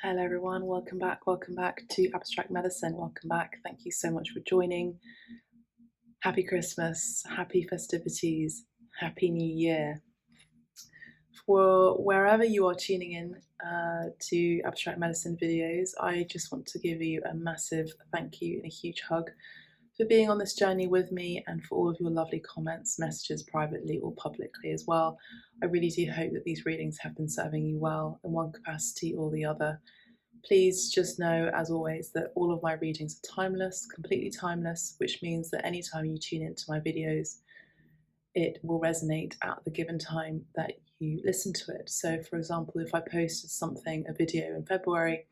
Hello everyone, welcome back to Abstract Medicine, welcome back, thank you so much for joining. Happy Christmas, happy festivities, happy New Year. For wherever you are tuning in to Abstract Medicine videos, I just want to give you a massive thank you and a huge hug for being on this journey with me and for all of your lovely comments, messages privately or publicly as well. I really do hope that these readings have been serving you well in one capacity or the other. Please just know, as always, that all of my readings are timeless, completely timeless, which means that anytime you tune into my videos, it will resonate at the given time that you listen to it. So for example, if I posted a video in February,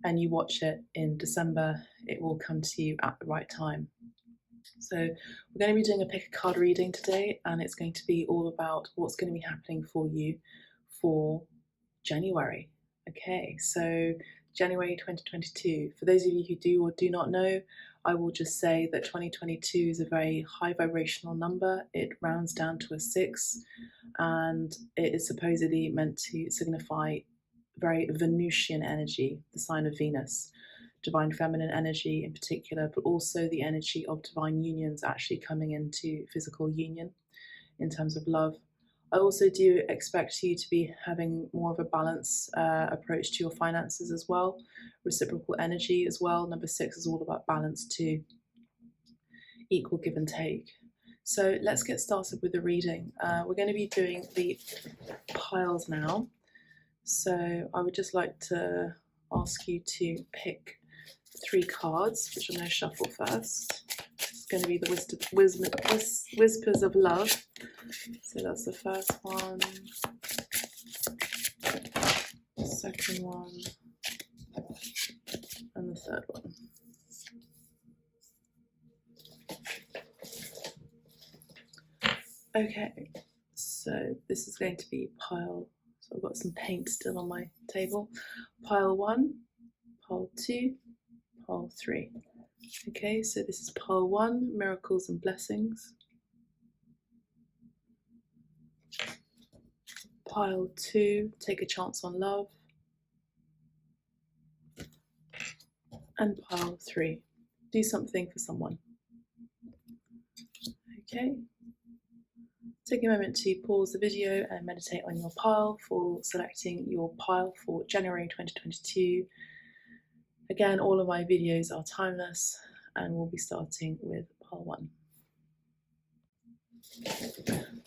and you watch it in December, it will come to you at the right time. So we're going to be doing a pick a card reading today, and it's going to be all about what's going to be happening for you for January. Okay, so January 2022. For those of you who do or do not know, I will just say that 2022 is a very high vibrational number. It rounds down to a 6, and it is supposedly meant to signify very Venusian energy, the sign of Venus, divine feminine energy in particular, but also the energy of divine unions actually coming into physical union in terms of love. I also do expect you to be having more of a balanced approach to your finances as well, reciprocal energy as well. Number 6 is all about balance too, equal give and take. So let's get started with the reading. We're going to be doing the piles now. So I would just like to ask you to pick 3 cards, which I'm going to shuffle first. It's going to be the Whispers of Love. So that's the first one, the second one, and the third one. Okay, so this is going to be pile. So I've got some paint still on my table. Pile 1, pile 2, pile 3. Okay, so this is pile 1, Miracles and Blessings. Pile 2, Take a Chance on Love. And pile 3, Do Something for Someone. Okay. Take a moment to pause the video and meditate on your pile for selecting your pile for January 2022. Again, all of my videos are timeless, and we'll be starting with pile 1.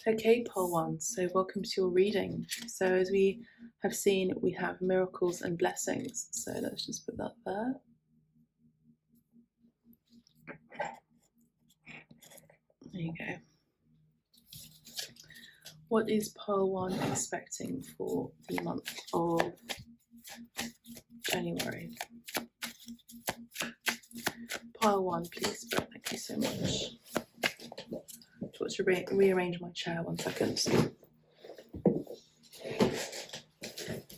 Okay, pile 1, so welcome to your reading. So as we have seen, we have miracles and blessings. So let's just put that there. There you go. What is pile 1 expecting for the month of January? Pile 1, please. Thank you so much. I want to rearrange my chair 1 second.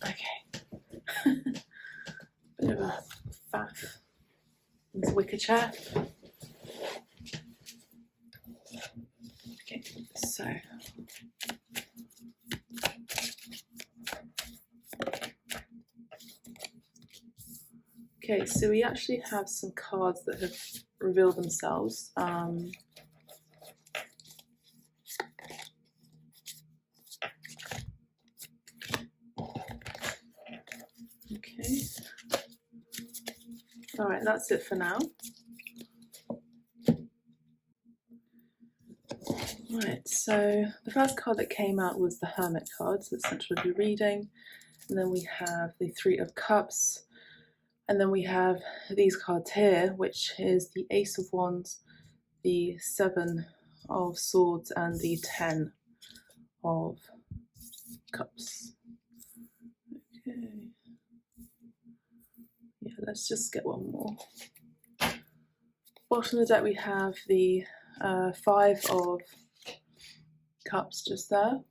Okay. Bit of a faff. This wicker chair. Okay, so. Okay, so we actually have some cards that have revealed themselves. Okay. All right, that's it for now. Right, so the first card that came out was the Hermit card, so the central of your reading. And then we have the 3 of Cups. And then we have these cards here, which is the Ace of Wands, the 7 of Swords, and the 10 of Cups. Okay. Yeah, let's just get one more. Bottom of the deck we have the 5 of Cups just there.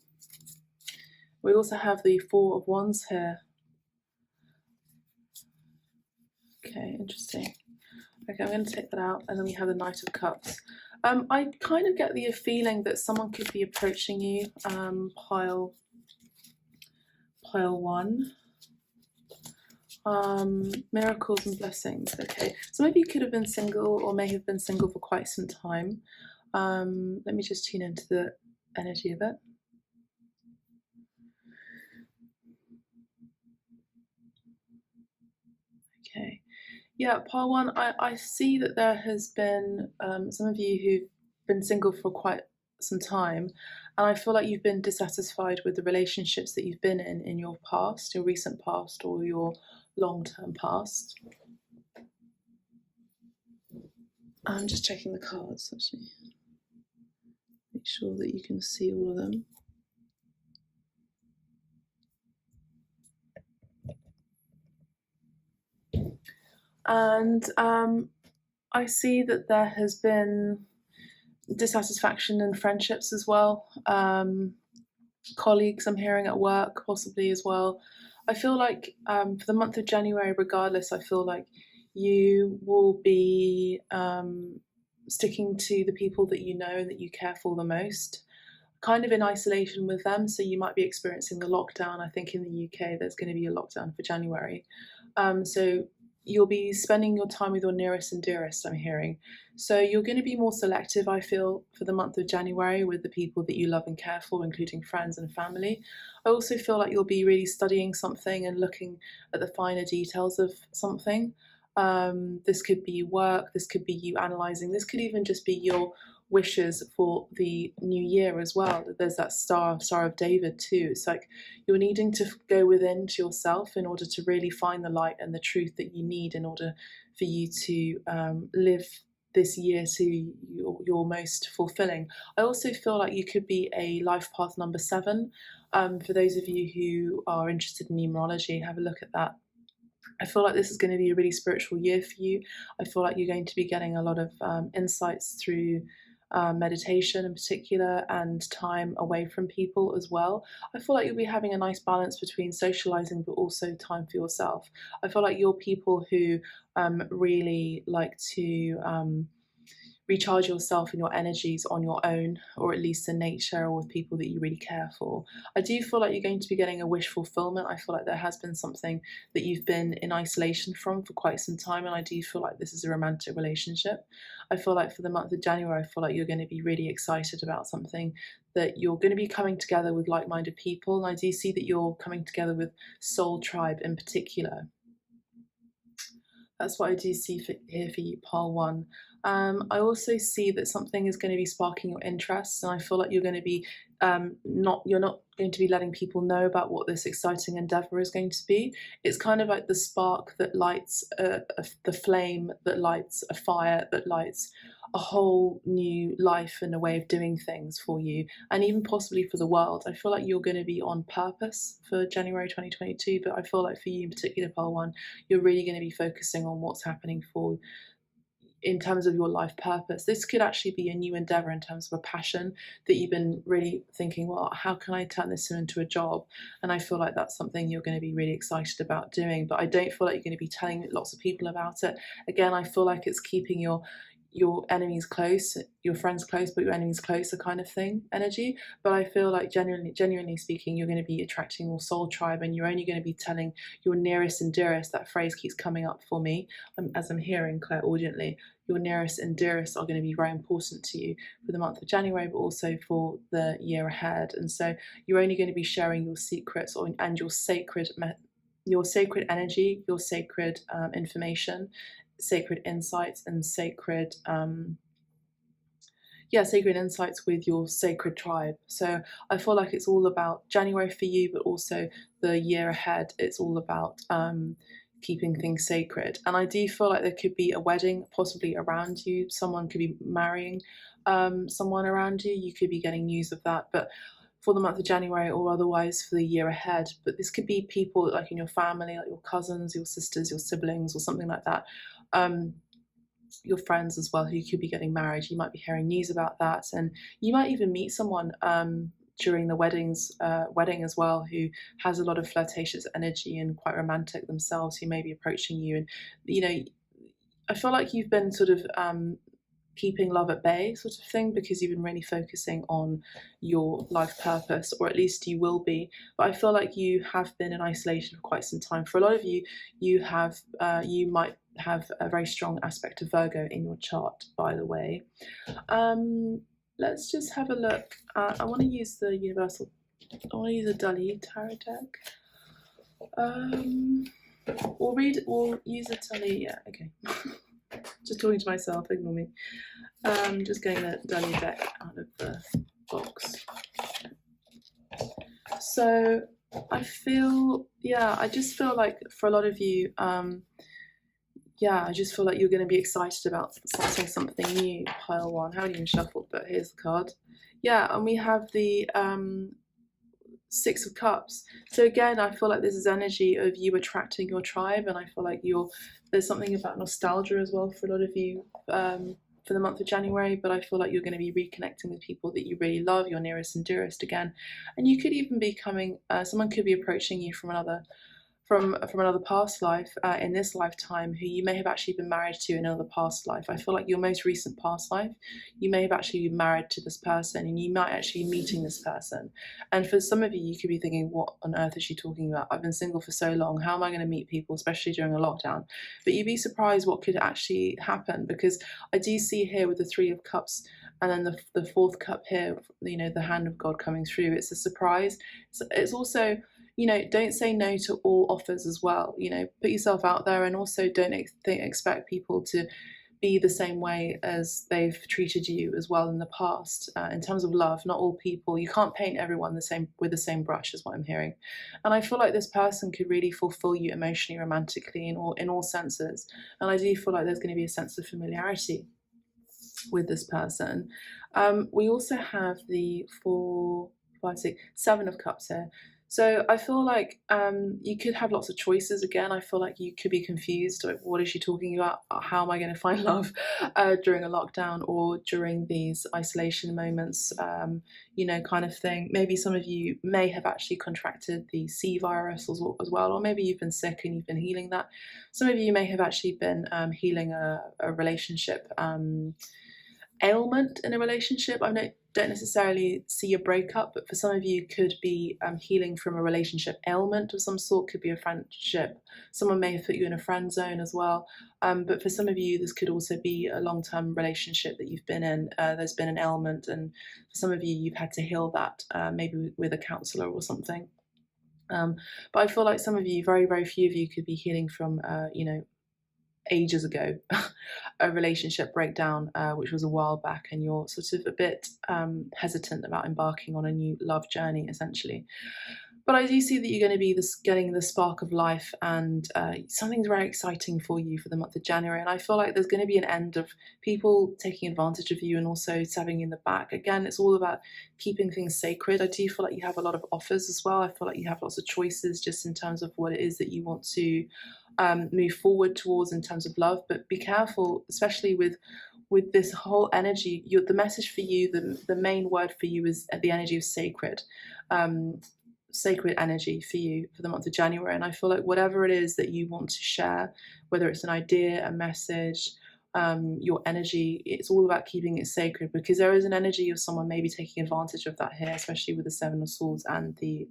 We also have the 4 of Wands here. Okay, interesting. Okay, I'm going to take that out, and then we have the Knight of Cups. I kind of get the feeling that someone could be approaching you, pile 1. Miracles and blessings. Okay, some of you could have been single or may have been single for quite some time. Let me just tune into the energy of it. Okay, yeah, part one, I see that there has been some of you who've been single for quite some time, and I feel like you've been dissatisfied with the relationships that you've been in your past, your recent past, or your long-term past. I'm just checking the cards, actually. Make sure that you can see all of them. And I see that there has been dissatisfaction in friendships as well. Colleagues I'm hearing at work possibly as well. I feel like for the month of January, regardless, I feel like you will be sticking to the people that you know and that you care for the most, kind of in isolation with them. So you might be experiencing the lockdown. I think in the UK there's going to be a lockdown for January. So you'll be spending your time with your nearest and dearest, I'm hearing. So you're going to be more selective, I feel, for the month of January with the people that you love and care for, including friends and family. I also feel like you'll be really studying something and looking at the finer details of something. This could be work, this could be you analysing, this could even just be your wishes for the new year as well. There's that Star of David too. It's like you're needing to go within to yourself in order to really find the light and the truth that you need in order for you to live this year to your most fulfilling. I also feel like you could be a life path number 7. For those of you who are interested in numerology, have a look at that. I feel like this is going to be a really spiritual year for you. I feel like you're going to be getting a lot of insights through meditation in particular, and time away from people as well. I feel like you'll be having a nice balance between socializing but also time for yourself. I feel like you're people who really like to recharge yourself and your energies on your own, or at least in nature or with people that you really care for. I do feel like you're going to be getting a wish fulfillment. I feel like there has been something that you've been in isolation from for quite some time, and I do feel like this is a romantic relationship. I feel like for the month of January, I feel like you're going to be really excited about something, that you're going to be coming together with like-minded people, and I do see that you're coming together with Soul Tribe in particular. That's what I do see here for you, pile 1. I also see that something is going to be sparking your interest, and I feel like you're going to be you're not going to be letting people know about what this exciting endeavor is going to be. It's kind of like the spark that lights the flame, that lights a fire, that lights a whole new life and a way of doing things for you, and even possibly for the world. I feel like you're going to be on purpose for January 2022, but I feel like for you in particular, Pile 1, you're really going to be focusing on what's happening for in terms of your life purpose. This could actually be a new endeavor in terms of a passion that you've been really thinking, well, how can I turn this into a job? And I feel like that's something you're going to be really excited about doing, but I don't feel like you're going to be telling lots of people about it. Again, I feel like it's keeping your enemies close, your friends close, but your enemies closer kind of thing energy. But I feel like genuinely speaking, you're going to be attracting more Soul Tribe, and you're only going to be telling your nearest and dearest. That phrase keeps coming up for me as I'm hearing clairaudiently. Your nearest and dearest are going to be very important to you for the month of January, but also for the year ahead. And so you're only going to be sharing your secrets and your sacred energy, your sacred information, sacred insights, and sacred insights with your sacred tribe. So I feel like it's all about January for you, but also the year ahead. It's all about keeping things sacred. And I do feel like there could be a wedding possibly around you. Someone could be marrying someone around you. You could be getting news of that, but for the month of January or otherwise for the year ahead. But this could be people like in your family, like your cousins, your sisters, your siblings, or something like that. Your friends as well who could be getting married. You might be hearing news about that, and you might even meet someone during the wedding as well, who has a lot of flirtatious energy and quite romantic themselves, who may be approaching you. And I feel like you've been sort of keeping love at bay sort of thing, because you've been really focusing on your life purpose, or at least you will be. But I feel like you have been in isolation for quite some time. For a lot of you, you might have a very strong aspect of Virgo in your chart, by the way. Let's just have a look. I want to use the universal. I want to use a Dali tarot deck. We'll use a Dali. Yeah, okay. Just talking to myself, ignore me. Just getting the Dali deck out of the box. So I just feel like for a lot of you, I just feel like you're going to be excited about starting something new. Pile one. Haven't even shuffled, but here's the card. Yeah, and we have the Six of Cups. So again, I feel like this is energy of you attracting your tribe, and I feel like there's something about nostalgia as well for a lot of you for the month of January. But I feel like you're going to be reconnecting with people that you really love, your nearest and dearest again, and you could even be someone could be approaching you from another past life in this lifetime, who you may have actually been married to in another past life. I feel like your most recent past life, you may have actually been married to this person, and you might actually be meeting this person. And for some of you, you could be thinking, what on earth is she talking about? I've been single for so long. How am I going to meet people, especially during a lockdown? But you'd be surprised what could actually happen, because I do see here with the Three of Cups, and then the fourth cup here, the hand of God coming through. It's a surprise. It's also, don't say no to all offers as well. Put yourself out there, and also don't expect people to be the same way as they've treated you as well in the past. In terms of love, not all people, you can't paint everyone with the same brush, is what I'm hearing. And I feel like this person could really fulfill you emotionally, romantically, in all senses. And I do feel like there's going to be a sense of familiarity with this person. We also have the 7 of Cups here. So I feel like you could have lots of choices. Again, I feel like you could be confused. Like, what is she talking about? How am I going to find love during a lockdown or during these isolation moments, kind of thing. Maybe some of you may have actually contracted the C virus as well, or maybe you've been sick and you've been healing that. Some of you may have actually been healing a relationship ailment in a relationship. I don't necessarily see a breakup, but for some of you could be healing from a relationship ailment of some sort. Could be a friendship. Someone may have put you in a friend zone as well. But for some of you, this could also be a long-term relationship that you've been in. There's been an ailment, and for some of you, you've had to heal that, maybe with a counsellor or something. But I feel like some of you, very, very few of you, could be healing from, ages ago, a relationship breakdown, which was a while back, and you're sort of a bit hesitant about embarking on a new love journey, essentially. But I do see that you're going to be getting the spark of life, and something's very exciting for you for the month of January. And I feel like there's going to be an end of people taking advantage of you and also stabbing you in the back. Again, it's all about keeping things sacred. I do feel like you have a lot of offers as well. I feel like you have lots of choices just in terms of what it is that you want to move forward towards in terms of love. But be careful, especially with this whole energy. The message for you, the main word for you is the energy of sacred. Sacred energy for you for the month of January. And I feel like whatever it is that you want to share, whether it's an idea, a message, your energy, it's all about keeping it sacred, because there is an energy of someone maybe taking advantage of that here, especially with the 7 of Swords and the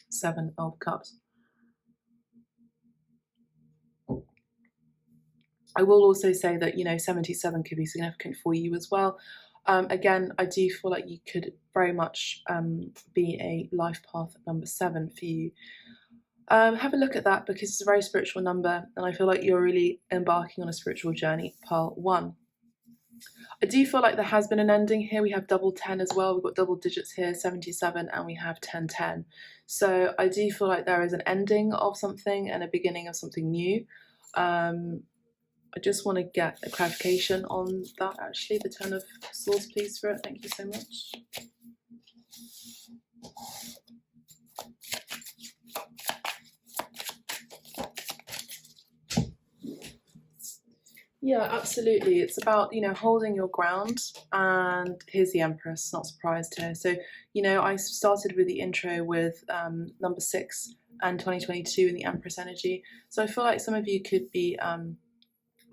7 of Cups. I will also say that 77 could be significant for you as well. Again, I do feel like you could very much be a life path number 7 for you. Have a look at that, because it's a very spiritual number, and I feel like you're really embarking on a spiritual journey, pile 1. I do feel like there has been an ending here. We have double 10 as well. We've got double digits here, 77, and we have 1010. So I do feel like there is an ending of something and a beginning of something new. I just want to get a clarification on that, actually. The 10 of Swords, please, for it. Thank you so much. Yeah, absolutely. It's about, holding your ground. And here's the Empress, not surprised here. So, I started with the intro with number 6 and 2022 in the Empress energy. So I feel like some of you could be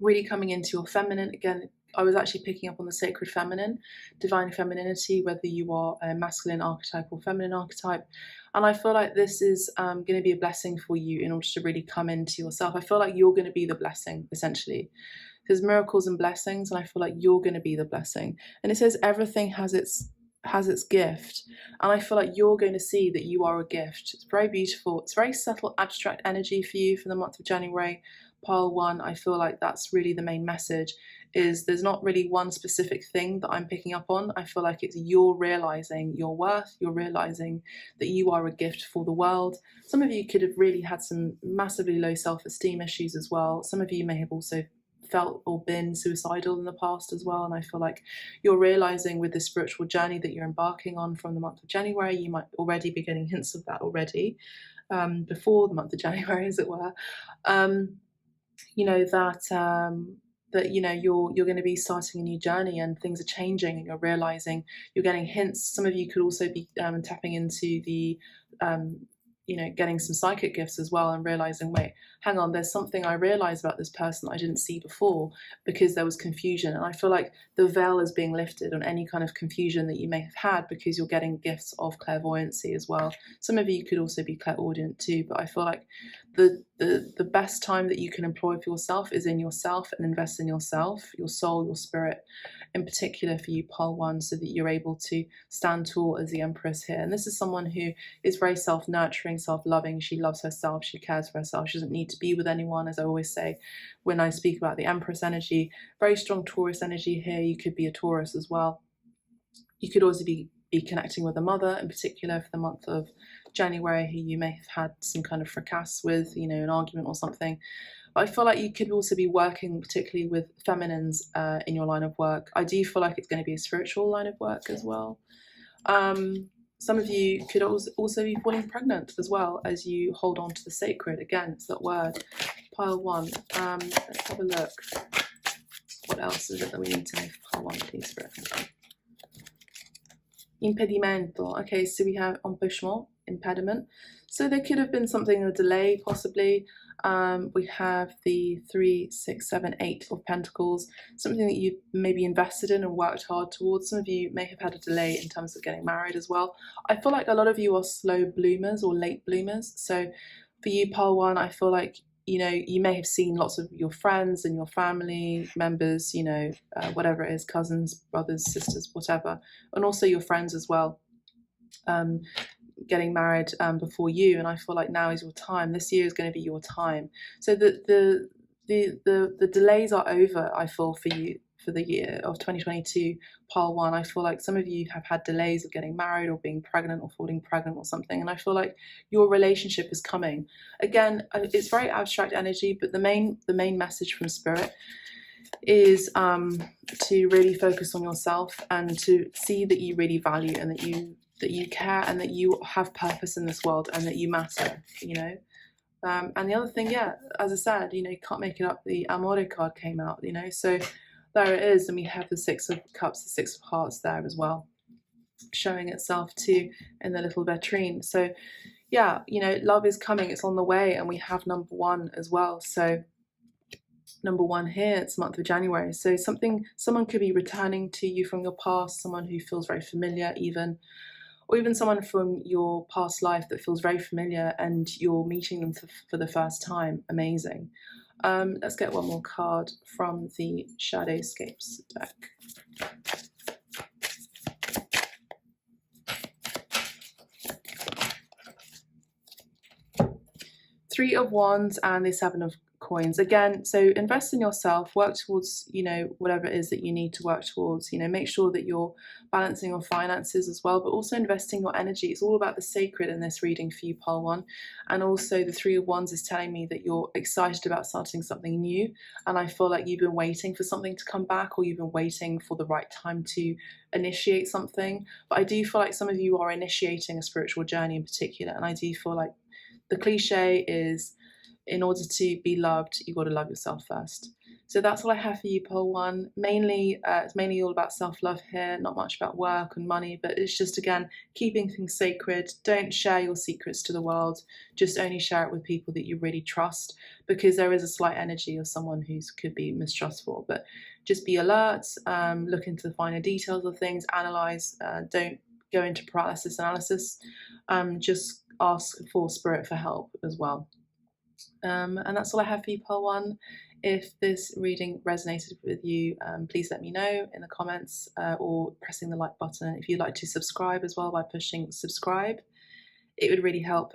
really coming into your feminine. Again, I was actually picking up on the sacred feminine, divine femininity, whether you are a masculine archetype or feminine archetype. And I feel like this is going to be a blessing for you in order to really come into yourself. I feel like you're going to be the blessing, essentially. There's miracles and blessings, and I feel like you're going to be the blessing. And it says everything has its gift, and I feel like you're going to see that you are a gift. It's very beautiful. It's very subtle, abstract energy for you for the month of January. Pile 1, I feel like that's really the main message, is there's not really one specific thing that I'm picking up on. I feel like it's you're realizing your worth, you're realizing that you are a gift for the world. Some of you could have really had some massively low self-esteem issues as well. Some of you may have also felt or been suicidal in the past as well, and I feel like you're realizing with this spiritual journey that you're embarking on from the month of January, you might already be getting hints of that already, before the month of January, as it were. You know that you know you're going to be starting a new journey, and things are changing, and you're realizing, you're getting hints. Some of you could also be tapping into the you know, getting some psychic gifts as well, and realizing, wait, hang on, there's something I realized about this person that I didn't see before, because there was confusion. And I feel like the veil is being lifted on any kind of confusion that you may have had, because you're getting gifts of clairvoyancy as well. Some of you could also be clairaudient too, but I feel like the best time that you can employ for yourself is in yourself, and invest in yourself, your soul, your spirit, in particular for you, pile 1, so that you're able to stand tall as the Empress here. And this is someone who is very self-nurturing, self-loving. She loves herself, she cares for herself, she doesn't need to be with anyone, as I always say when I speak about the Empress energy. Very strong Taurus energy here. You could be a Taurus as well. You could also be connecting with a mother in particular for the month of January, who you may have had some kind of fracas with, you know, an argument or something. But I feel like you could also be working particularly with feminines in your line of work. I do feel like it's going to be a spiritual line of work as well. Some of you could also be falling pregnant as well, as you hold on to the sacred. Again, it's that word, pile 1. Let's have a look. What else is it that we need to know for pile 1, please, Spirit? Impedimento. Okay, so we have empêchement, impediment. So there could have been something, a delay possibly. We have the 3, 6, 7, 8 of Pentacles, something that you maybe invested in and worked hard towards. Some of you may have had a delay in terms of getting married as well. I feel like a lot of you are slow bloomers or late bloomers. So for you, pile 1, I feel like, you know, you may have seen lots of your friends and your family members, you know, whatever it is, cousins, brothers, sisters, whatever, and also your friends as well, getting married before you. And I feel like now is your time. This year is going to be your time. So the delays are over, I feel, for you for the year of 2022, pile 1. I feel like some of you have had delays of getting married or being pregnant or falling pregnant or something, and I feel like your relationship is coming. Again, it's very abstract energy, but the main message from Spirit is to really focus on yourself, and to see that you really value, and that you care, and that you have purpose in this world, and that you matter, you know. And the other thing, yeah, as I said, you know, you can't make it up, the Amore card came out, you know, so there it is. And we have the 6 of Cups, the 6 of Hearts there as well, showing itself too in the little vitrine. So yeah, you know, love is coming, it's on the way. And we have number 1 as well. So number 1 here, it's the month of January. So someone could be returning to you from your past, someone who feels very familiar even, or even someone from your past life that feels very familiar, and you're meeting them for the first time. Amazing. Let's get one more card from the Shadowscapes deck. 3 of Wands and the 7 of Coins. Again, so invest in yourself, work towards, you know, whatever it is that you need to work towards, you know, make sure that you're balancing your finances as well, but also investing your energy. It's all about the sacred in this reading for you, pile 1. And also the 3 of Wands is telling me that you're excited about starting something new, and I feel like you've been waiting for something to come back, or you've been waiting for the right time to initiate something. But I do feel like some of you are initiating a spiritual journey in particular, and I do feel like the cliche is, in order to be loved, you've got to love yourself first. So that's all I have for you, pile 1. Mainly, it's mainly all about self-love here, not much about work and money, but it's just, again, keeping things sacred. Don't share your secrets to the world. Just only share it with people that you really trust, because there is a slight energy of someone who could be mistrustful. But just be alert, look into the finer details of things, analyze, don't go into paralysis analysis, just ask for spirit for help as well. And that's all I have for you, Pile 1. If this reading resonated with you, please let me know in the comments or pressing the like button. If you'd like to subscribe as well by pushing subscribe, it would really help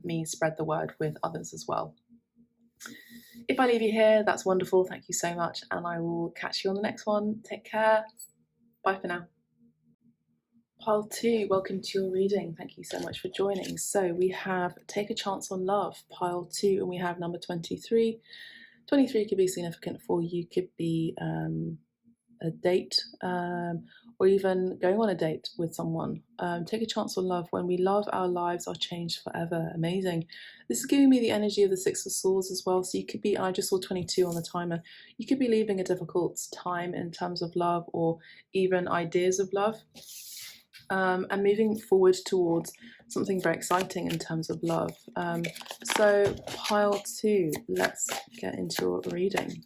me spread the word with others as well. If I leave you here, that's wonderful. Thank you so much, and I will catch you on the next one. Take care. Bye for now. Pile 2, welcome to your reading. Thank you so much for joining. So we have Take a Chance on Love, Pile 2, and we have number 23. 23 could be significant for you, could be a date, or even going on a date with someone. Take a chance on love. When we love, our lives are changed forever. Amazing. This is giving me the energy of the Six of Swords as well. So you could be, and I just saw 22 on the timer, you could be leaving a difficult time in terms of love or even ideas of love. And moving forward towards something very exciting in terms of love. So Pile 2, let's get into your reading.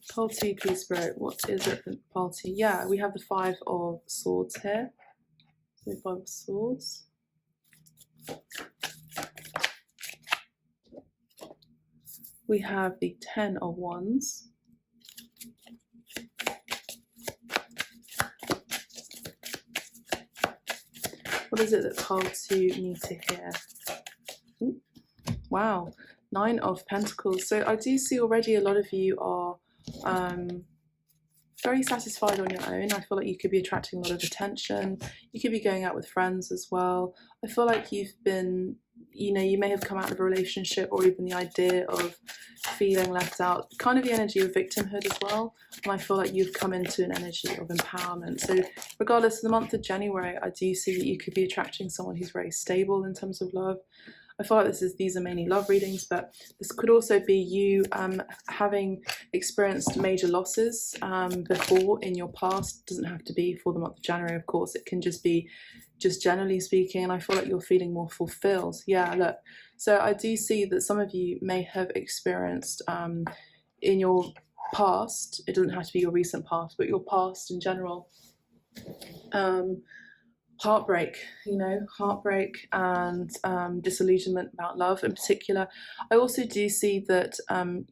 Pile 2, please, Spirit, what is it for Pile 2? Yeah, we have the 5 of Swords here. So 5 of Swords. We have the 10 of Wands. What is it that Pile 2 need to hear? Ooh, wow, 9 of Pentacles. So I do see already a lot of you are very satisfied on your own. I feel like you could be attracting a lot of attention. You could be going out with friends as well. I feel like you've been, you know, you may have come out of a relationship or even the idea of feeling left out, kind of the energy of victimhood as well. And I feel like you've come into an energy of empowerment. So regardless of the month of January, I do see that you could be attracting someone who's very stable in terms of love. I feel like these are mainly love readings, but this could also be you having experienced major losses before in your past. It doesn't have to be for the month of January, of course. It can just be just generally speaking, and I feel like you're feeling more fulfilled. Yeah, look. So I do see that some of you may have experienced in your past, it doesn't have to be your recent past, but your past in general, heartbreak, you know, heartbreak and disillusionment about love in particular. I also do see that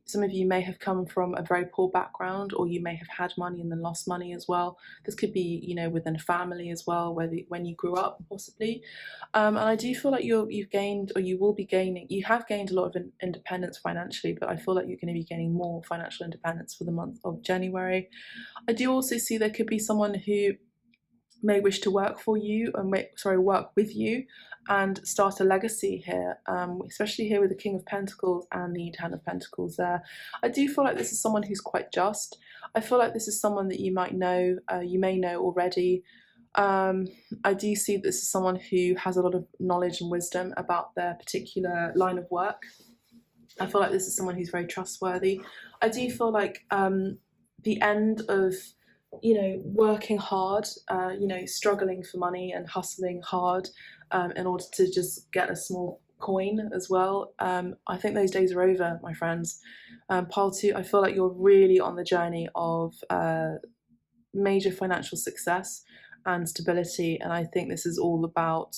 some of you may have come from a very poor background, or you may have had money and then lost money as well. This could be, you know, within a family as well, when you grew up possibly. And I do feel like you've gained, or you will be gaining, you have gained a lot of independence financially, but I feel like you're going to be gaining more financial independence for the month of January. I do also see there could be someone who may wish to work for you, or work with you and start a legacy here, especially here with the King of Pentacles and the 10 of Pentacles there. I do feel like this is someone who's quite just. I feel like this is someone that you might know, you may know already. I do see this is someone who has a lot of knowledge and wisdom about their particular line of work. I feel like this is someone who's very trustworthy. I do feel like the end of, you know, working hard, you know, struggling for money and hustling hard in order to just get a small coin as well. I think those days are over, my friends. Pile 2, I feel like you're really on the journey of major financial success and stability, and I think this is all about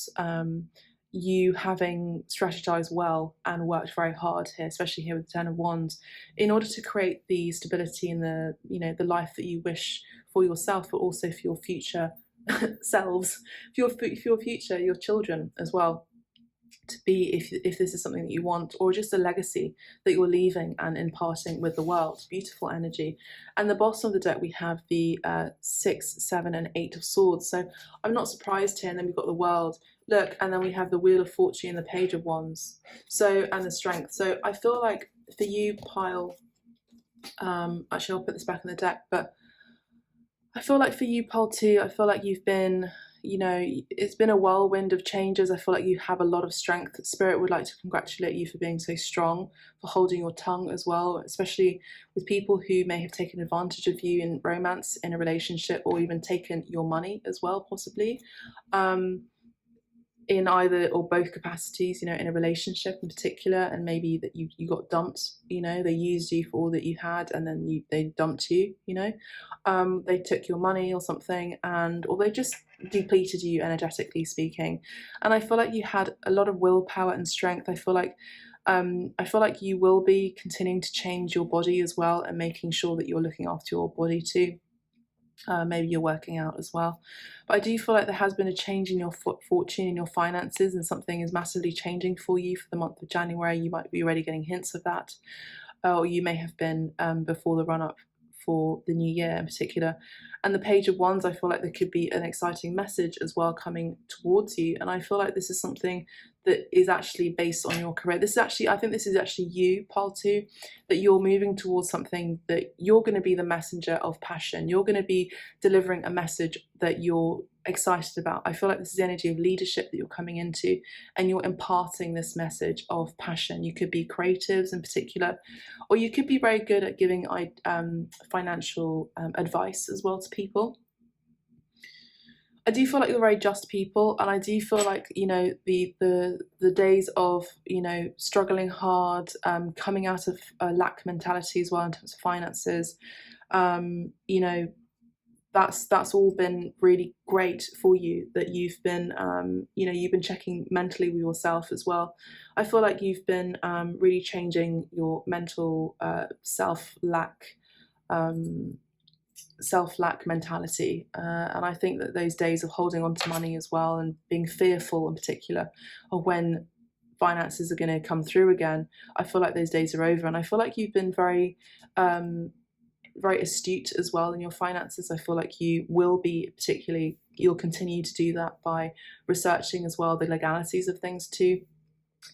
you having strategized well and worked very hard here, especially here with the 10 of Wands, in order to create the stability and the, you know, the life that you wish for yourself, but also for your future selves, for your future, your children as well, to be, if this is something that you want, or just a legacy that you're leaving and imparting with the world. Beautiful energy. And the bottom of the deck we have the 6, 7 and 8 of Swords. So I'm not surprised here. And then we've got the World, look, and then we have the Wheel of Fortune and the Page of Wands, so, and the Strength. So I feel like for you, Pile, actually I'll put this back in the deck, but I feel like for you, Pile 2, I feel like you've been, you know, it's been a whirlwind of changes. I feel like you have a lot of strength. Spirit would like to congratulate you for being so strong, for holding your tongue as well, especially with people who may have taken advantage of you in romance, in a relationship, or even taken your money as well, possibly. in either or both capacities, you know, in a relationship in particular, and maybe that you got dumped, you know, they used you for all that you had, and then they dumped you, you know, they took your money or something, or they just depleted you energetically speaking. And I feel like you had a lot of willpower and strength. I feel like you will be continuing to change your body as well, and making sure that you're looking after your body too. Maybe you're working out as well. But I do feel like there has been a change in your fortune, in your finances, and something is massively changing for you for the month of January. You might be already getting hints of that, or you may have been before the run-up for the new year in particular. And the Page of Wands, I feel like there could be an exciting message as well coming towards you. And I feel like this is something that is actually based on your career. This is actually, I think this is actually you, pile 2, that you're moving towards something that you're going to be the messenger of passion. You're going to be delivering a message that you're excited about. I feel like this is the energy of leadership that you're coming into, and you're imparting this message of passion. You could be creatives in particular, or you could be very good at giving financial advice as well to people. I do feel like you're very just people, and I do feel like, you know, the days of, you know, struggling hard, coming out of a lack mentality as well in terms of finances, you know, that's all been really great for you, that you've been, you know, you've been checking mentally with yourself as well. I feel like you've been really changing your mental self-lack mentality, and I think that those days of holding on to money as well, and being fearful in particular of when finances are going to come through again, I feel like those days are over. And I feel like you've been very very astute as well in your finances. I feel like you will be, particularly, you'll continue to do that by researching as well the legalities of things too.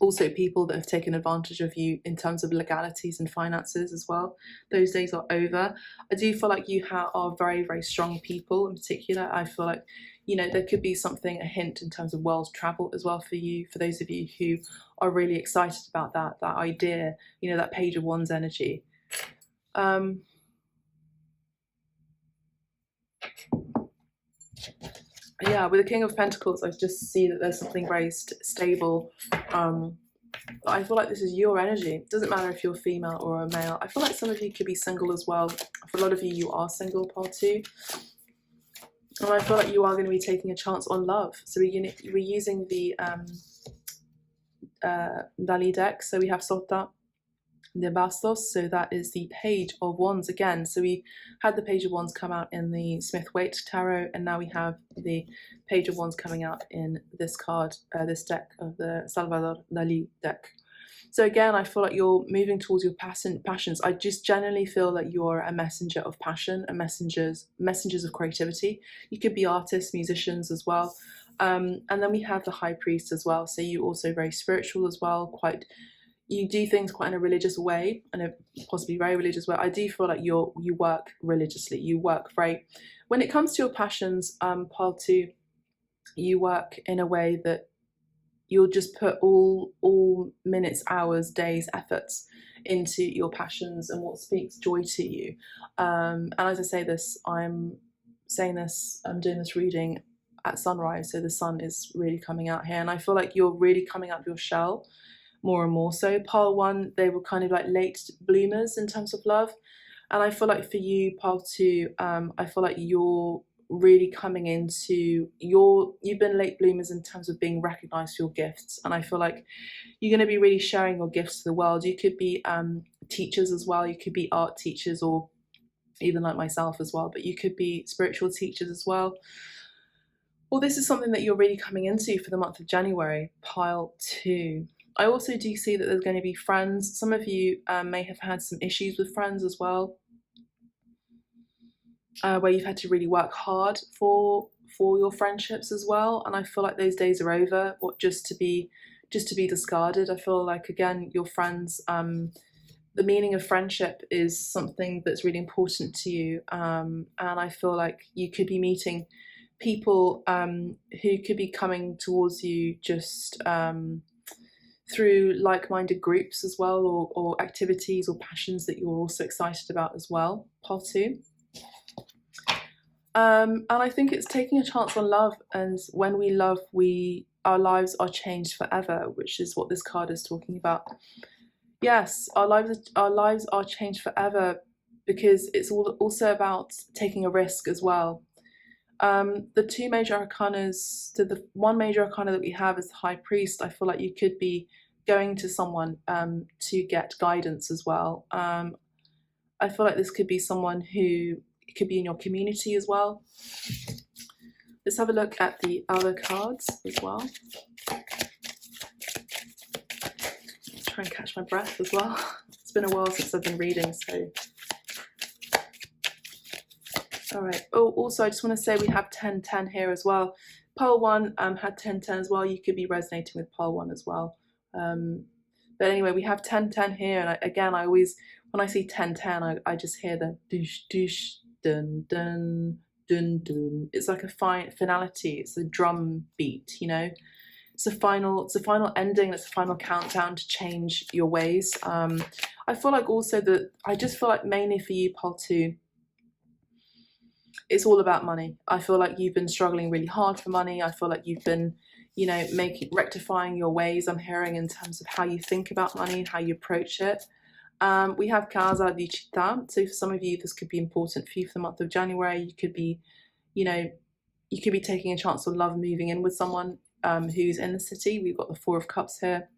Also, people that have taken advantage of you in terms of legalities and finances as well, those days are over. I do feel like you are very, very strong people in particular. I feel like, you know, there could be something, a hint in terms of world travel as well for you, for those of you who are really excited about that idea, you know, that Page of Wands energy. Yeah, with the King of Pentacles, I just see that there's something very stable. I feel like this is your energy. It doesn't matter if you're female or a male. I feel like some of you could be single as well. For a lot of you, you are single, part 2. And I feel like you are going to be taking a chance on love. So we're using the Dali deck. So we have Sota de Bastos, so that is the Page of Wands again. So we had the Page of Wands come out in the Smith-Waite Tarot, and now we have the Page of Wands coming out in this card, this deck of the Salvador Dali deck. So again, I feel like you're moving towards your passions. I just generally feel that you're a messenger of passion, and messengers of creativity. You could be artists, musicians as well. And then we have the High Priest as well. So you're also very spiritual as well, you do things quite in a religious way, and a possibly very religious way. I do feel like you work religiously. You work very, when it comes to your passions, pile 2, you work in a way that you'll just put all minutes, hours, days, efforts into your passions and what speaks joy to you. And as I say this, I'm doing this reading at sunrise, so the sun is really coming out here, and I feel like you're really coming out of your shell more and more. So pile 1, they were kind of like late bloomers in terms of love, and I feel like for you, pile 2, I feel like you're really coming into you've been late bloomers in terms of being recognized for your gifts, and I feel like you're going to be really sharing your gifts to the world. You could be teachers as well. You could be art teachers, or even like myself as well, but you could be spiritual teachers as well. Well, this is something that you're really coming into for the month of January, pile 2. I also do see that there's going to be friends. Some of you may have had some issues with friends as well, where you've had to really work hard for your friendships as well. And I feel like those days are over, or just to be discarded. I feel like, again, your friends, the meaning of friendship is something that's really important to you. And I feel like you could be meeting people who could be coming towards you just through like-minded groups as well, or activities or passions that you're also excited about as well, part 2. And I think it's taking a chance on love, and when we love, we our lives are changed forever, which is what this card is talking about. Yes, our lives are changed forever, because it's also about taking a risk as well. The two major arcanas, the one major arcana that we have is the High Priest. I feel like you could be going to someone to get guidance as well. I feel like this could be someone who could be in your community as well. Let's have a look at the other cards as well. Try and catch my breath as well. It's been a while since I've been reading, so. All right. Oh, also, I just want to say we have 10-10 here as well. Pile 1 had 10-10 as well. You could be resonating with Pile 1 as well. But anyway, we have 10-10 here. And again, I always, when I see 10-10, I just hear the doosh, doosh, dun, dun, dun, dun. It's like a finality. It's a drum beat, you know. It's a final ending. It's a final countdown to change your ways. I feel like also that, I just feel like mainly for you, Pile 2, it's all about money. I feel like you've been struggling really hard for money. I feel like you've been, you know, rectifying your ways, I'm hearing, in terms of how you think about money and how you approach it. We have Casa di Città. So for some of you, this could be important for you for the month of January. You could be, you know, you could be taking a chance of love, moving in with someone who's in the city. We've got the Four of Cups here.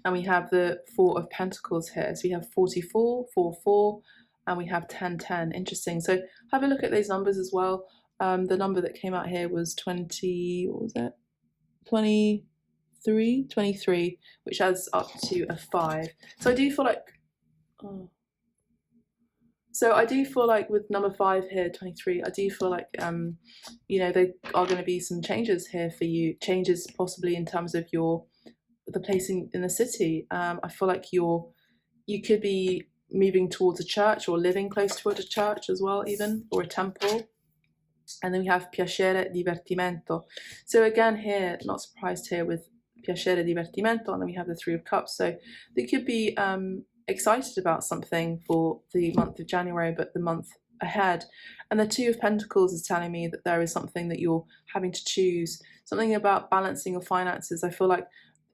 And we have the Four of Pentacles here. So we have 44, 44, and we have 10-10. Interesting. So have a look at those numbers as well. The number that came out here was 20, what was it? 23, which adds up to a 5. So I do feel like, with number 5 here, 23, I do feel like, you know, there are going to be some changes here for you. Changes possibly in terms of the placing in the city. I feel like you could be moving towards a church or living close to a church as well, even, or a temple. And then we have piacere, divertimento. So again here, not surprised here with piacere, divertimento, and then we have the Three of Cups. So they could be excited about something for the month of January, but the month ahead. And the Two of Pentacles is telling me that there is something that you're having to choose, something about balancing your finances. I feel like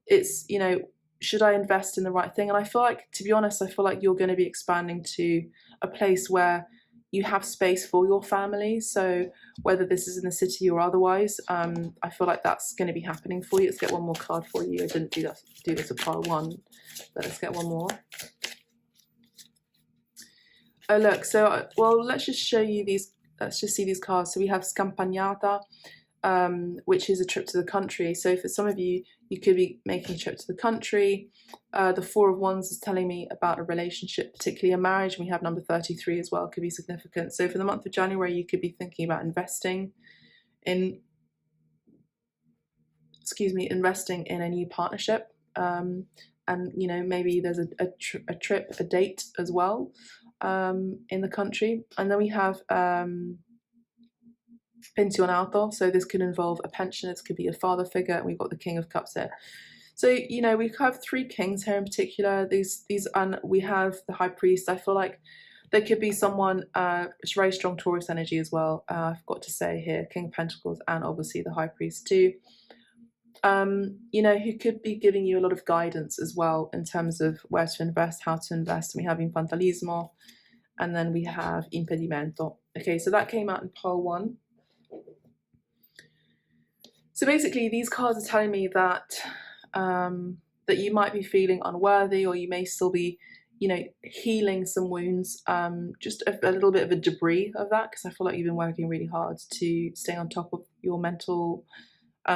it's, you know, should I invest in the right thing? And I feel like, to be honest, I feel like you're going to be expanding to a place where you have space for your family. So whether this is in the city or otherwise, I feel like that's going to be happening for you. Let's get one more card for you. I didn't do this with Pile 1, but let's get one more. Oh look, so well, let's just show you these. Let's just see these cards. So we have Scampagnata, which is a trip to the country. So for some of you, you could be making a trip to the country. The Four of Wands is telling me about a relationship, particularly a marriage. And we have number 33 as well, could be significant. So for the month of January, you could be thinking about investing in a new partnership. And, you know, maybe there's a trip, a date as well in the country. And then we have pensionato, so this could involve a pension, this could be a father figure, and we've got the King of Cups here. So, you know, we have 3 kings here in particular. And we have the High Priest. I feel like there could be someone, it's very strong Taurus energy as well. I forgot to say here, King of Pentacles, and obviously the High Priest too. You know, who could be giving you a lot of guidance as well in terms of where to invest, how to invest. And we have infantilismo, and then we have impedimento. Okay, so that came out in Pile 1. So basically, these cards are telling me that that you might be feeling unworthy, or you may still be, you know, healing some wounds. Just a little bit of a debris of that, because I feel like you've been working really hard to stay on top of your mental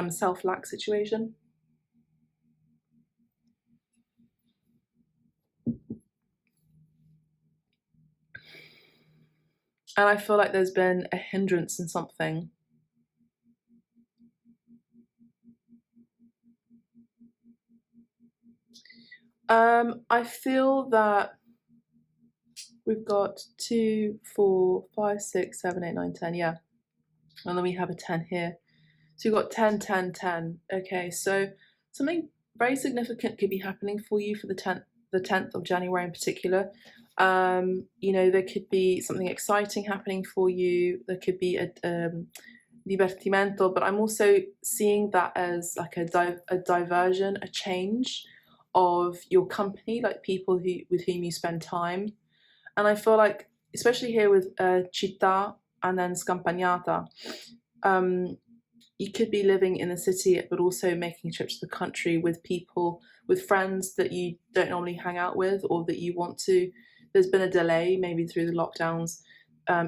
self-lack situation. And I feel like there's been a hindrance in something. I feel that we've got 2, 4, 5, 6, 7, 8, 9, 10, yeah. And then we have a 10 here. So you've got 10, 10, 10. Okay, so something very significant could be happening for you for the 10th of January in particular. You know, there could be something exciting happening for you. There could be divertimento, but I'm also seeing that as like a diversion, a change of your company, like people with whom you spend time. And I feel like, especially here with città and then scampagnata, you could be living in the city, but also making a trip to the country with people, with friends that you don't normally hang out with, or that you want to. There's been a delay, maybe through the lockdowns,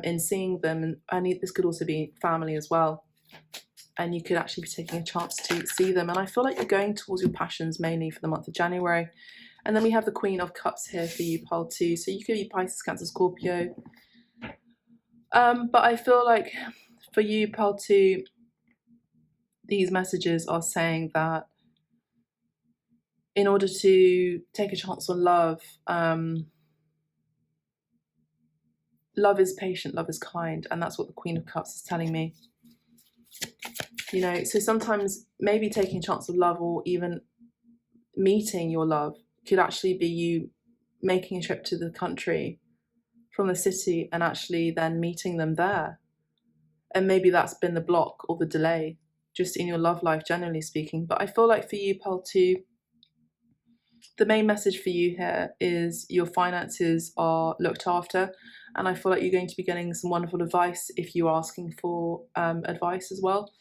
in seeing them, and this could also be family as well. And you could actually be taking a chance to see them. And I feel like you're going towards your passions mainly for the month of January. And then we have the Queen of Cups here for you, pile 2. So you could be Pisces, Cancer, Scorpio. But I feel like for you, pile 2, these messages are saying that in order to take a chance on love, love is patient, love is kind, and that's what the Queen of Cups is telling me. You know, so sometimes maybe taking a chance of love, or even meeting your love, could actually be you making a trip to the country from the city and actually then meeting them there. And maybe that's been the block or the delay just in your love life, generally speaking. But I feel like for you, pile 2, the main message for you here is your finances are looked after. And I feel like you're going to be getting some wonderful advice if you're asking for advice as well,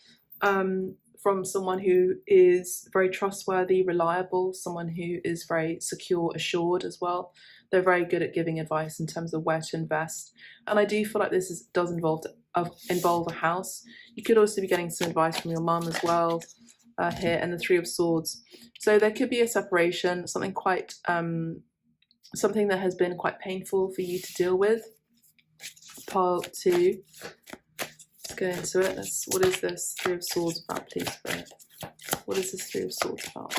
from someone who is very trustworthy, reliable, someone who is very secure, assured as well. They're very good at giving advice in terms of where to invest. And I do feel like this does involve a house. You could also be getting some advice from your mum as well here, and the 3 of Swords. So there could be a separation, something quite, something that has been quite painful for you to deal with. Pile 2. Let's go into it. What is this 3 of Swords about, please, Spirit? What is this 3 of Swords about?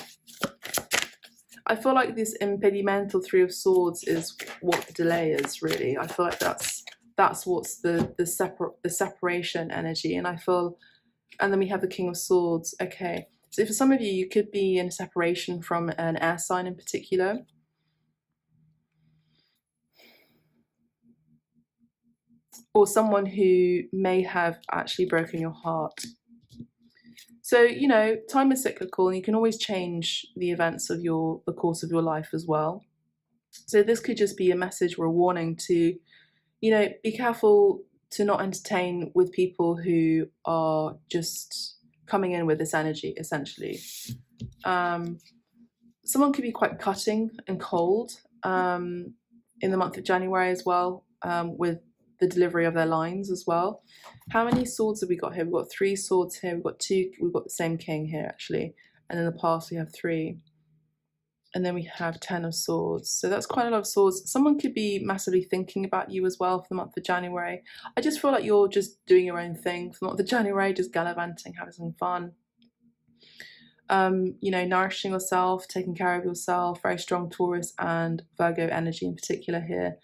I feel like this impedimento 3 of Swords is what the delay is, really. I feel like that's what's the separation energy, and I feel, and then we have the King of Swords. Okay, so for some of you, you could be in a separation from an air sign in particular. Or someone who may have actually broken your heart. So, you know, time is cyclical, and you can always change the events of the course of your life as well. So this could just be a message or a warning to, you know, be careful to not entertain with people who are just coming in with this energy, essentially. Someone could be quite cutting and cold in the month of January as well, with the delivery of their lines as well. How many swords have we got here? We've got 3 swords here. We've got 2. We've got the same king here, actually. And in the past, we have 3. And then we have 10 of swords. So that's quite a lot of swords. Someone could be massively thinking about you as well for the month of January. I just feel like you're just doing your own thing for the month of January, just gallivanting, having some fun. You know, nourishing yourself, taking care of yourself, very strong Taurus and Virgo energy in particular here.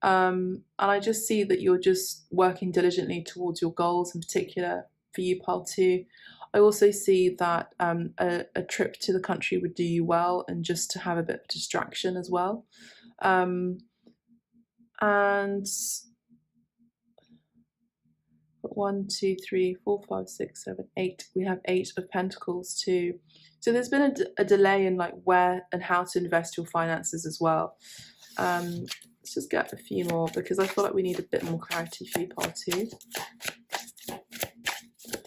And I just see that you're just working diligently towards your goals, in particular for you, pile 2. I also see that a trip to the country would do you well, and just to have a bit of distraction as well. And 1, 2, 3, 4, 5, 6, 7, 8. We have 8 of Pentacles too. So there's been a delay in like where and how to invest your finances as well. Let's just get a few more, because I feel like we need a bit more clarity for you, part 2.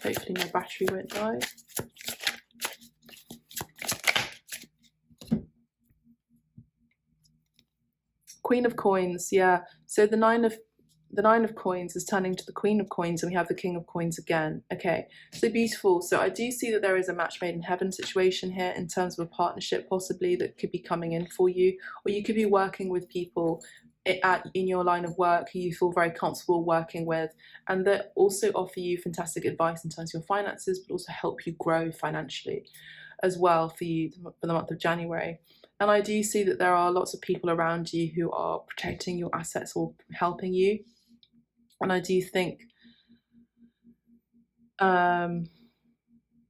Hopefully my battery won't die. Queen of Coins, yeah. So the nine of coins is turning to the Queen of Coins, and we have the King of Coins again. Okay, so beautiful. So I do see that there is a match made in heaven situation here in terms of a partnership possibly that could be coming in for you, or you could be working with people in your line of work who you feel very comfortable working with, and that also offer you fantastic advice in terms of your finances, but also help you grow financially as well for you for the month of January. And I do see that there are lots of people around you who are protecting your assets or helping you. And I do think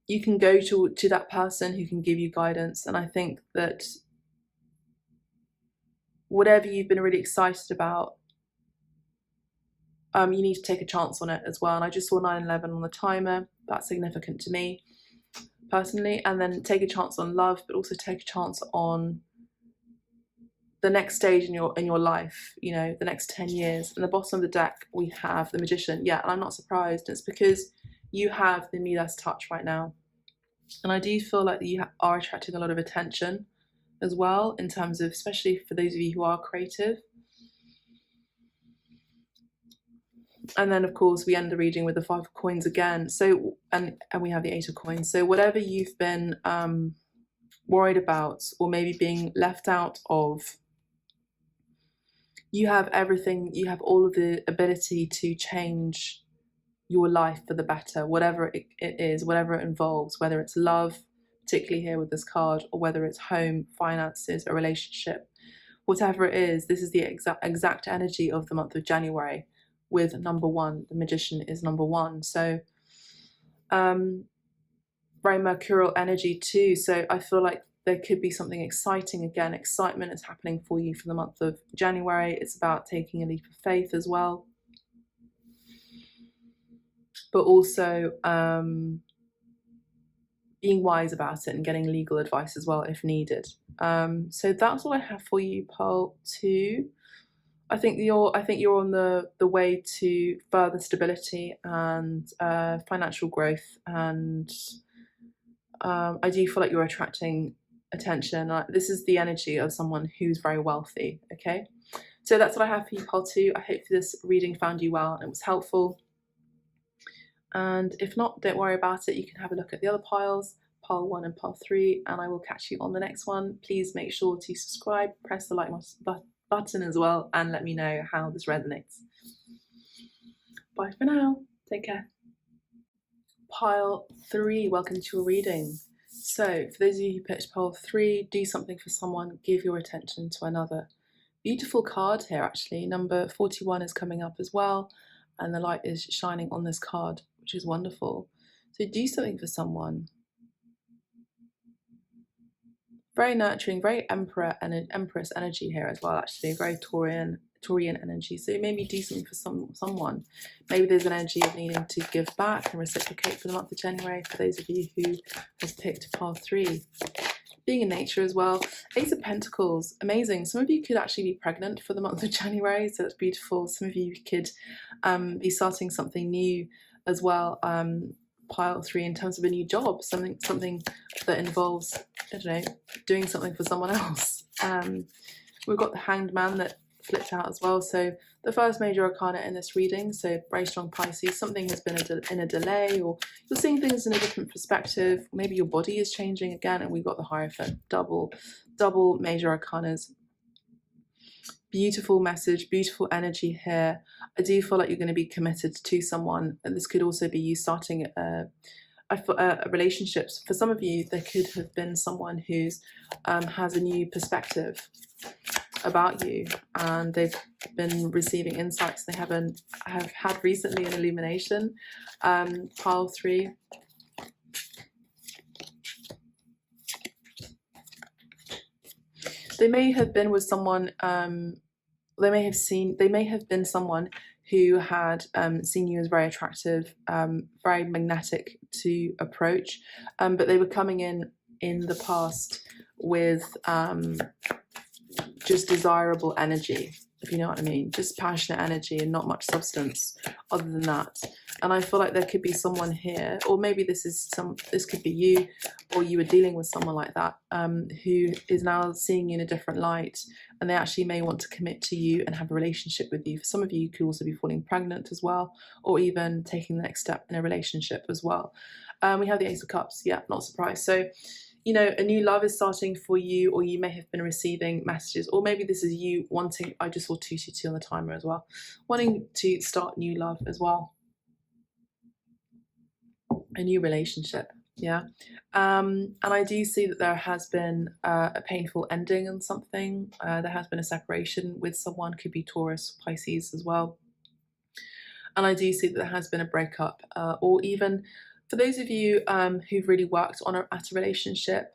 you can go to that person who can give you guidance. And I think that whatever you've been really excited about you need to take a chance on it as well. And I just saw 9/11 on the timer. That's significant to me personally. And then take a chance on love, but also take a chance on the next stage in your life, you know, the next 10 years. And the bottom of the deck, we have the Magician. Yeah, and I'm not surprised. It's because you have the Midas touch right now. And I do feel like you are attracting a lot of attention as well, in terms of, especially for those of you who are creative. And then, of course, we end the reading with the 5 of coins again. So, and we have the 8 of coins. So whatever you've been worried about, or maybe being left out of, you have everything, you have all of the ability to change your life for the better, whatever it is, whatever it involves, whether it's love, particularly here with this card, or whether it's home, finances, a relationship, whatever it is. This is the exact energy of the month of January with number 1. The Magician is number 1. So very mercurial energy too. So I feel like there could be something exciting again. Excitement is happening for you for the month of January. It's about taking a leap of faith as well, but also being wise about it and getting legal advice as well if needed. So that's all I have for you, Pearl 2. I think you're on the way to further stability and financial growth, and I do feel like you're attracting attention. This is the energy of someone who's very wealthy. Okay, so that's what I have for you, Pearl 2. I hope this reading found you well and it was helpful. And if not, don't worry about it. You can have a look at the other piles, pile 1 and pile 3, and I will catch you on the next one. Please make sure to subscribe, press the like button as well, and let me know how this resonates. Bye for now. Take care. Pile 3, welcome to your reading. So for those of you who picked pile 3, do something for someone, give your attention to another. Beautiful card here, actually. Number 41 is coming up as well, and the light is shining on this card, which is wonderful. So do something for someone. Very nurturing, very emperor and empress energy here as well, actually. Very Taurian energy. So maybe do something for someone. Maybe there's an energy of needing to give back and reciprocate for the month of January for those of you who have picked pile 3. Being in nature as well. Ace of Pentacles, amazing. Some of you could actually be pregnant for the month of January, so that's beautiful. Some of you could be starting something new as well. Pile 3, in terms of a new job, something that involves, I don't know, doing something for someone else. We've got the Hanged Man that flipped out as well. So the first major arcana in this reading, so very strong Pisces. Something has been in a delay, or you're seeing things in a different perspective. Maybe your body is changing again, and we've got the Hierophant. Double major arcanas. Beautiful message, beautiful energy here. I do feel like you're going to be committed to someone, and this could also be you starting relationships. For some of you, there could have been someone who's has a new perspective about you, and they've been receiving insights they have had recently, an illumination. Pile 3. They may have been with someone, they may have been someone who had seen you as very attractive, very magnetic to approach, but they were coming in the past with just desirable energy, if you know what I mean, just passionate energy and not much substance other than that. And I feel like there could be someone here, or maybe this could be you, or you were dealing with someone like that, who is now seeing you in a different light, and they actually may want to commit to you and have a relationship with you. For some of you, you could also be falling pregnant as well, or even taking the next step in a relationship as well. We have the Ace of Cups. Yeah, not surprised. So, you know, a new love is starting for you, or you may have been receiving messages, or maybe this is you wanting, I just saw 222 on the timer as well, wanting to start new love as well, a new relationship. Yeah. And I do see that there has been a painful ending on something. There has been a separation with someone, could be Taurus, Pisces as well. And I do see that there has been a breakup, or even for those of you who've really worked at a relationship,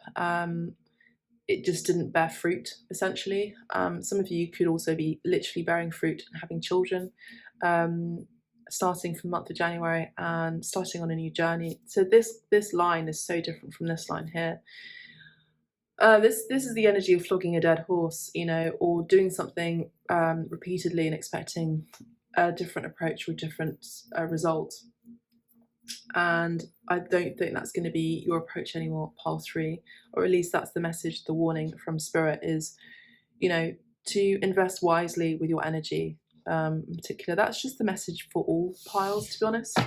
it just didn't bear fruit, essentially. Some of you could also be literally bearing fruit and having children. starting from the month of January and starting on a new journey. So this line is so different from this line here. This is the energy of flogging a dead horse, you know, or doing something repeatedly and expecting a different approach or a different result. And I don't think that's going to be your approach anymore, pile 3, or at least that's the message, the warning from Spirit is, you know, to invest wisely with your energy. In particular, that's just the message for all piles, to be honest.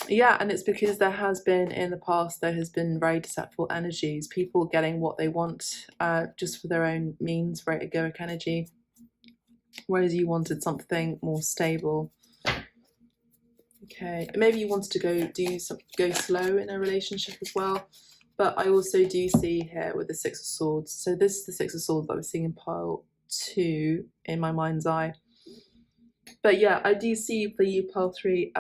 Yeah, and it's because there has been in the past, there has been very deceitful energies, people getting what they want just for their own means, very egoic energy, whereas you wanted something more stable. Okay, maybe you wanted to go slow in a relationship as well, but I also do see here with the 6 of Swords, so this is the 6 of Swords that I was seeing in pile 2 in my mind's eye. But yeah, I do see for you, pile 3,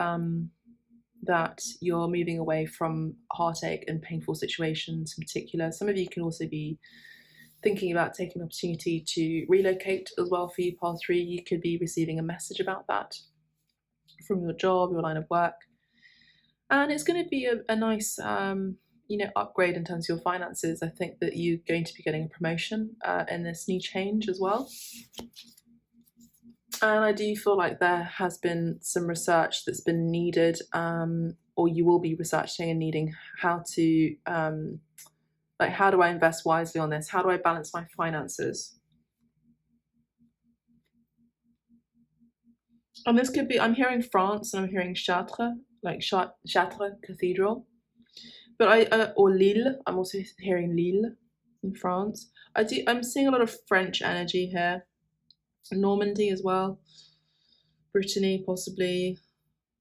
that you're moving away from heartache and painful situations in particular. Some of you can also be thinking about taking an opportunity to relocate as well for you, pile 3. You could be receiving a message about that from your job, your line of work. And it's going to be a nice you know, upgrade in terms of your finances. I think that you're going to be getting a promotion in this new change as well. And I do feel like there has been some research that's been needed, or you will be researching and needing how to, like, how do I invest wisely on this? How do I balance my finances? And this could be, I'm hearing France and I'm hearing Chartres, like Chartres Cathedral. But or Lille, I'm also hearing Lille in France. I'm seeing a lot of French energy here. Normandy as well, Brittany possibly,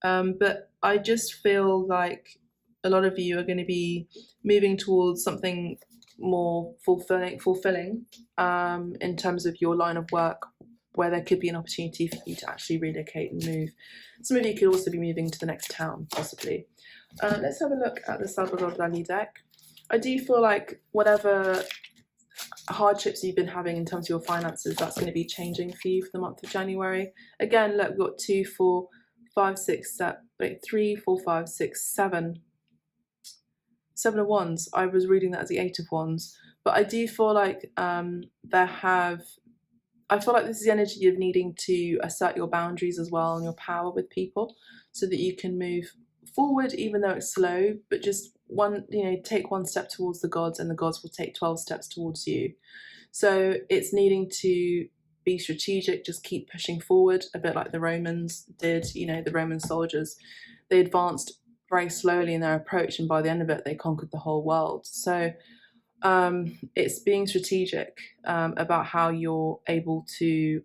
but I just feel like a lot of you are going to be moving towards something more fulfilling in terms of your line of work, where there could be an opportunity for you to actually relocate and move. Some of you could also be moving to the next town possibly. Let's have a look at the Salvador Dali deck. I do feel like whatever hardships you've been having in terms of your finances, that's going to be changing for you for the month of January. Again, look, we've got 2, 4, 5, 6, 7, 3, 4, 5, 6, 7. 7 of Wands. I was reading that as the 8 of Wands, but I do feel like I feel like this is the energy of needing to assert your boundaries as well and your power with people, so that you can move forward even though it's slow, but just take 1 step towards the gods and the gods will take 12 steps towards you. So it's needing to be strategic, just keep pushing forward, a bit like the Romans did. You know, the Roman soldiers, they advanced very slowly in their approach, and by the end of it they conquered the whole world. So it's being strategic about how you're able to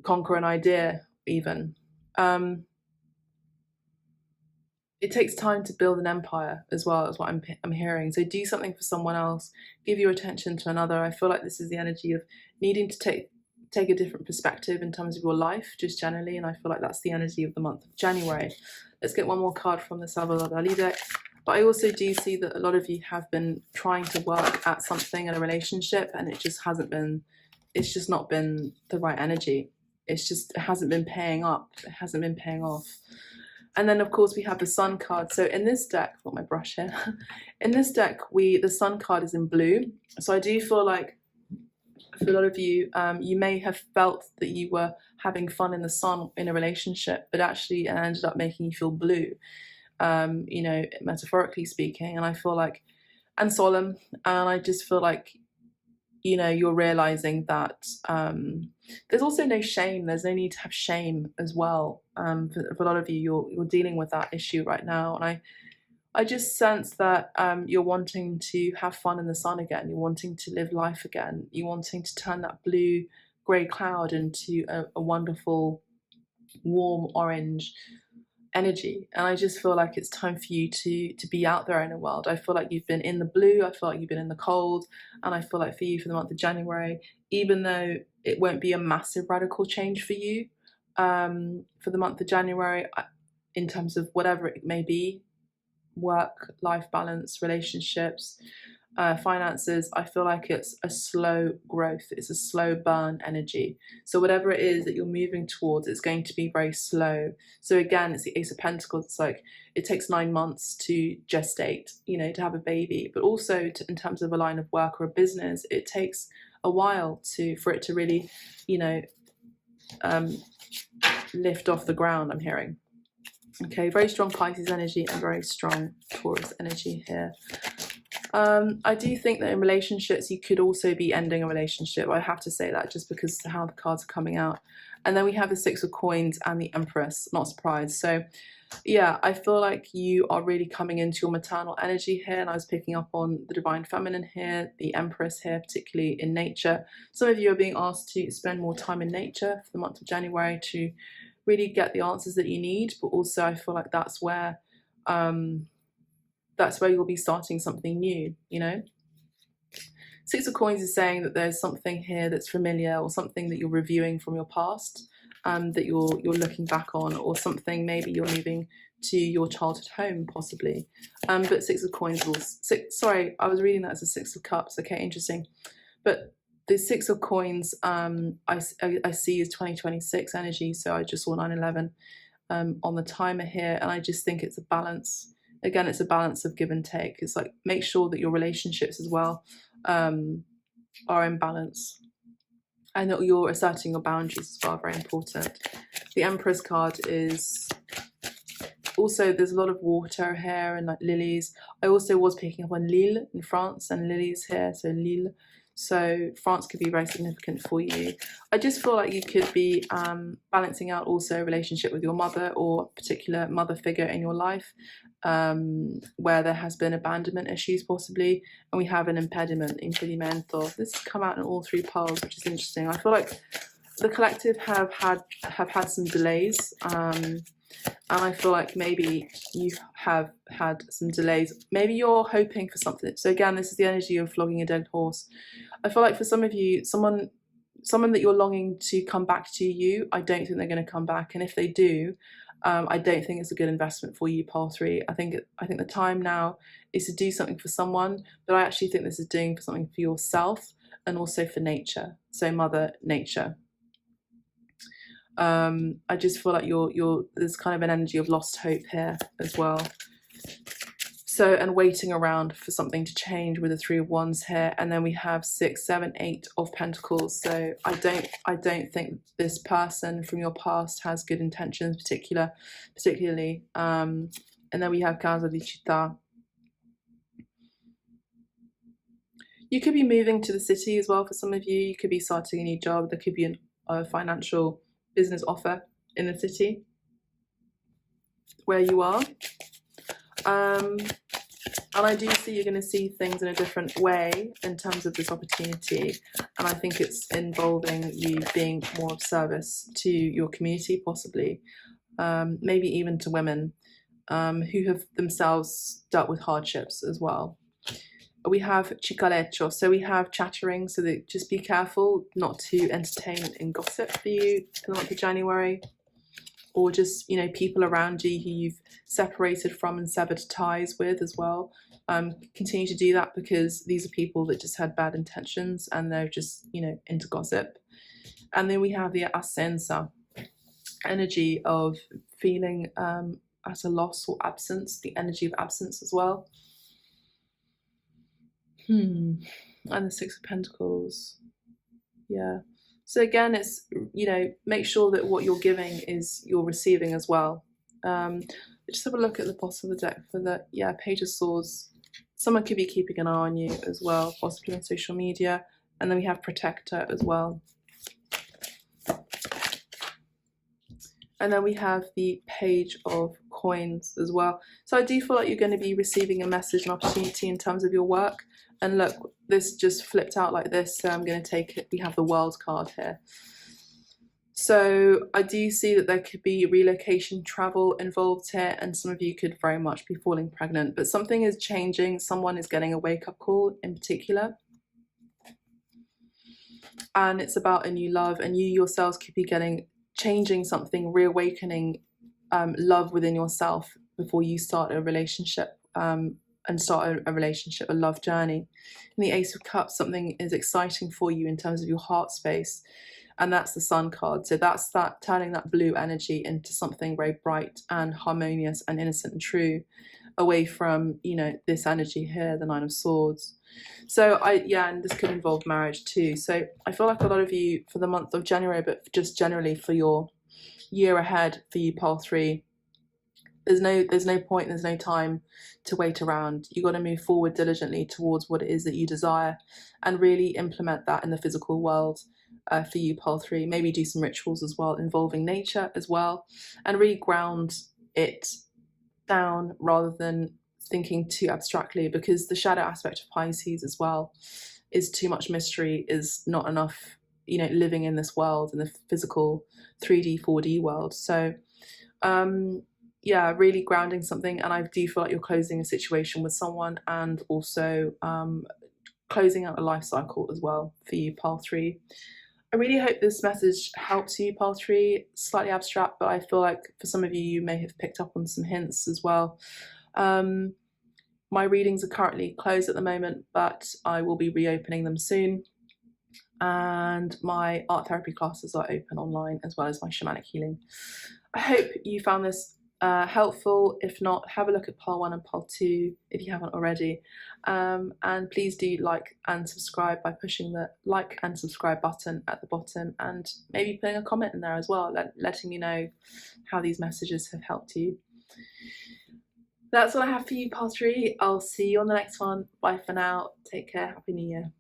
conquer an idea even. It takes time to build an empire as well, is what I'm hearing. So do something for someone else, give your attention to another. I feel like this is the energy of needing to take a different perspective in terms of your life, just generally, and I feel like that's the energy of the month of January. Let's get one more card from the Salvador Dali deck. But I also do see that a lot of you have been trying to work at something in a relationship, and it's just not been the right energy. It hasn't been paying up. It hasn't been paying off. And then of course we have the Sun card. So in this deck, I've got my brush here. In this deck, the Sun card is in blue. So I do feel like for a lot of you, you may have felt that you were having fun in the sun in a relationship, but actually it ended up making you feel blue, metaphorically speaking. And I feel like, and solemn, and I just feel like, you're realizing that there's also no shame. There's no need to have shame as well. For a lot of you, you're dealing with that issue right now. And I just sense that you're wanting to have fun in the sun again. You're wanting to live life again. You're wanting to turn that blue grey cloud into a wonderful, warm orange energy. And I just feel like it's time for you to be out there in the world. I feel like you've been in the blue, I feel like you've been in the cold, and I feel like for you for the month of January, even though it won't be a massive radical change for you for the month of January, in terms of whatever it may be, work, life balance, relationships, finances, I feel like it's a slow growth. It's a slow burn energy. So whatever it is that you're moving towards, it's going to be very slow. So again, it's the Ace of Pentacles. It's like it takes 9 months to gestate, you know, to have a baby. But also in terms of a line of work or a business, it takes a while for it to really, you know, lift off the ground, I'm hearing. Okay, very strong Pisces energy and very strong Taurus energy here. I do think that in relationships, you could also be ending a relationship. I have to say that just because of how the cards are coming out. And then we have the Six of Coins and the Empress, not surprised. So yeah, I feel like you are really coming into your maternal energy here. And I was picking up on the Divine Feminine here, the Empress here, particularly in nature. Some of you are being asked to spend more time in nature for the month of January to really get the answers that you need. But also I feel like that's where you'll be starting something new, you know. Six of Coins is saying that there's something here that's familiar, or something that you're reviewing from your past, that you're looking back on, or something maybe you're moving to your childhood home possibly. But Six of Coins sorry, I was reading that as a Six of Cups. Okay, interesting. But the Six of Coins I see as 2026 energy. So I just saw 9/11 on the timer here, and I just think it's a balance. Again, it's a balance of give and take. It's like, make sure that your relationships as well are in balance, and that you're asserting your boundaries as well, very important. The Empress card is also, there's a lot of water here and like lilies. I also was picking up on Lille in France and lilies here, so Lille. So France could be very significant for you. I just feel like you could be balancing out also a relationship with your mother, or a particular mother figure in your life, where there has been abandonment issues possibly. And we have an impedimento. This has come out in all three piles, which is interesting. I feel like the collective have had some delays, and I feel like maybe you have had some delays. Maybe you're hoping for something. So again, this is the energy of flogging a dead horse. I feel like for some of you, someone that you're longing to come back to you, I don't think they're going to come back. And if they do, I don't think it's a good investment for you, pile 3. I think the time now is to do something for someone, but I actually think this is doing something for yourself and also for nature. So Mother Nature. I just feel like there's kind of an energy of lost hope here as well. So, and waiting around for something to change with the 3 of Wands here. And then we have 6, 7, 8 of Pentacles. So I don't think this person from your past has good intentions, particularly. And then we have Casa di Città. You could be moving to the city as well for some of you. You could be starting a new job. There could be a financial business offer in the city where you are. And I do see you're going to see things in a different way in terms of this opportunity, and I think it's involving you being more of service to your community, possibly, maybe even to women who have themselves dealt with hardships as well. We have cicaleccio, so we have chattering, so that just be careful not to entertain in gossip for you for the month of January, or just, you know, people around you who you've separated from and severed ties with as well. Continue to do that, because these are people that just had bad intentions and they're just, you know, into gossip. And then we have the assenza energy of feeling at a loss or absence, the energy of absence as well. And the 6 of Pentacles. Yeah. So again, it's, you know, make sure that what you're giving is you're receiving as well. Just have a look at the bottom of the deck for the, yeah, Page of Swords. Someone could be keeping an eye on you as well, possibly on social media. And then we have Protector as well. And then we have the Page of Coins as well. So I do feel like you're going to be receiving a message, an opportunity in terms of your work. And look, this just flipped out like this, so I'm going to take it. We have the World card here. So I do see that there could be relocation travel involved here, and some of you could very much be falling pregnant. But something is changing. Someone is getting a wake-up call in particular. And it's about a new love, and you yourselves could be changing something, reawakening love within yourself before you start a relationship and start a relationship, a love journey. In the Ace of Cups, something is exciting for you in terms of your heart space, and that's the Sun card. So that's that turning that blue energy into something very bright and harmonious and innocent and true, away from, you know, this energy here, the Nine of Swords. So and this could involve marriage too. So I feel like a lot of you for the month of January, but just generally for your year ahead, for you pile 3, there's no point, there's no time to wait around. You got to move forward diligently towards what it is that you desire, and really implement that in the physical world. For you pile 3, maybe do some rituals as well involving nature as well, and really ground it down rather than thinking too abstractly, because the shadow aspect of Pisces as well is too much mystery, is not enough, you know, living in this world, in the physical 3D 4D world. So yeah, really grounding something. And I do feel like you're closing a situation with someone, and also closing out a life cycle as well for you pile 3. I really hope this message helps you pile 3. Slightly abstract, but I feel like for some of you, you may have picked up on some hints as well. My readings are currently closed at the moment, but I will be reopening them soon. And my art therapy classes are open online, as well as my shamanic healing. I hope you found this helpful. If not, have a look at pile 1 and pile 2 if you haven't already. And please do like and subscribe by pushing the like and subscribe button at the bottom, and maybe putting a comment in there as well, letting me know how these messages have helped you. That's all I have for you, pile 3. I'll see you on the next one. Bye for now. Take care. Happy New Year.